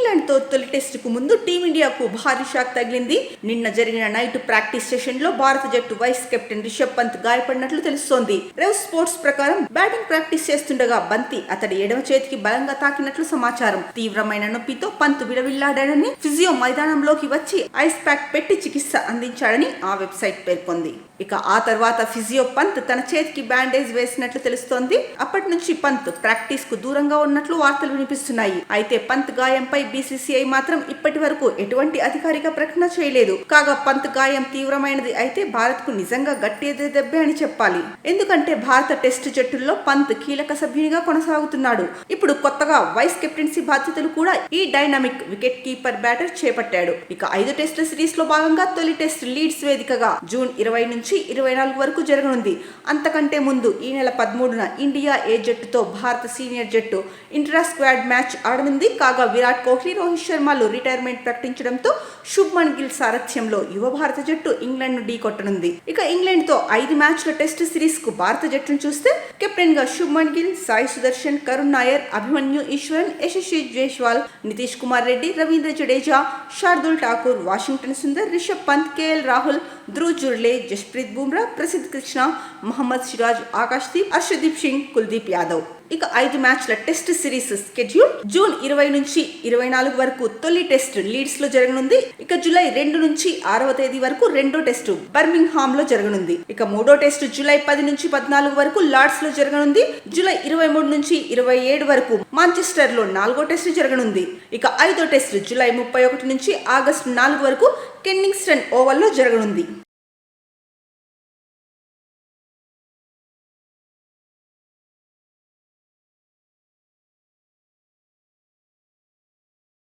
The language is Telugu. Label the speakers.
Speaker 1: ఇంగ్లాండ్ తో తొలి టెస్టుకు ముందు టీమిండియాకు భారీ షాక్ తగిలింది. నిన్న జరిగిన నైట్ ప్రాక్టీస్ సెషన్ లో భారత జట్టు వైస్ కెప్టెన్ రిషబ్ పంత్ గాయపడినట్లు తెలుస్తోంది. రెవ్ స్పోర్ట్స్ ప్రకారం బ్యాటింగ్ ప్రాక్టీస్ చేస్తుండగా బంతి అతడి ఎడమ చేతికి బలంగా తాకినట్లు సమాచారం. తీవ్రమైన నొప్పితో పంత్ విలవిల్లాడాడని, ఫిజియో మైదానంలోకి వచ్చి ఐస్ ప్యాక్ పెట్టి చికిత్స అందించాడని ఆ వెబ్సైట్ పేర్కొంది. ఇక ఆ తర్వాత ఫిజియో పంత్ తన చేతికి బ్యాండేజ్ వేసినట్లు తెలుస్తోంది. అప్పటి నుంచి పంత్ ప్రాక్టీస్ కు దూరంగా ఉన్నట్లు వార్తలు వినిపిస్తున్నాయి. అయితే పంత్ గాయంపై బీసీసీఐ మాత్రం ఇప్పటి వరకు ఎటువంటి అధికారిక ప్రకటన చేయలేదు. కాగా పంత్ గాయం తీవ్రమైనది అయితే భారత్ కు నిజంగా గట్టి దెబ్బే అని చెప్పాలి. ఎందుకంటే భారత టెస్టు జట్టుల్లో పంత్ కీలక సభ్యునిగా కొనసాగుతున్నాడు. ఇప్పుడు కొత్తగా వైస్ కెప్టెన్సీ బాధ్యతలు కూడా ఈ డైనమిక్ వికెట్ కీపర్ బ్యాటర్ చేపట్టాడు. ఇక 5 టెస్టుల సిరీస్ లో భాగంగా తొలి టెస్ట్ లీడ్స్ వేదికగా జూన్ 20 నుంచి 24 వరకు జరగనుంది. అంతకంటే ముందు ఈ నెల 13న ఇండియా ఏ జట్టుతో భారత సీనియర్ జట్టు ఇంట్రా స్క్వాడ్ మ్యాచ్ ఆడనుంది. కాగా విరాట్ కోహ్లీ, రోహిత్ శర్మలు రిటైర్మెంట్ ప్రకటించడంతో శుభ్మన్ గిల్ సారథ్యంలో యువ భారత జట్టు ఇంగ్లాండ్ ను ఢీకొట్టనుంది. ఇక ఇంగ్లాండ్ తో 5 మ్యాచ్ల టెస్ట్ సిరీస్ కు భారత జట్టును చూస్తే కెప్టెన్ గా శుభ్మన్ గిల్, సాయి సుదర్శన్, కరుణ్ నాయర్, అభిమన్యు ఈశ్వరన్, యశస్వి జైస్వాల్, నితీష్ కుమార్ రెడ్డి, రవీంద్ర జడేజా, శార్దుల్ ఠాకూర్, వాషింగ్టన్ సుందర్, రిషబ్ పంత్, కేఎల్ రాహుల్, ధ్రువ్ జుర్లే, జస్ప్రీత్ బుమ్రా, ప్రసిద్ధ్ కృష్ణ, మహమ్మద్ సిరాజ్, ఆకాశ్దీప్, హర్షదీప్ సింగ్, కుల్దీప్ యాదవ్. ఇక 5 మ్యాచ్ల టెస్ట్ సిరీస్ స్కెడ్యూల్ జూన్ 20 నుంచి 24 వరకు తొలి టెస్ట్ లీడ్స్ లో జరగనుంది. ఇక జూలై 2 నుంచి 6వ తేదీ వరకు రెండో టెస్ట్ బర్మింగ్హామ్ లో జరగనుంది. ఇక మూడో టెస్ట్ జూలై 10 నుంచి 14 వరకు లార్డ్స్ లో జరగనుంది. జూలై 23 నుంచి 27 వరకు మాంచెస్టర్ లో 4వ టెస్ట్ జరగనుంది. ఇక 5వ టెస్ట్ జూలై 31 నుంచి ఆగస్టు 4 వరకు కెన్నింగ్స్టన్ ఓవల్ లో జరగనుంది.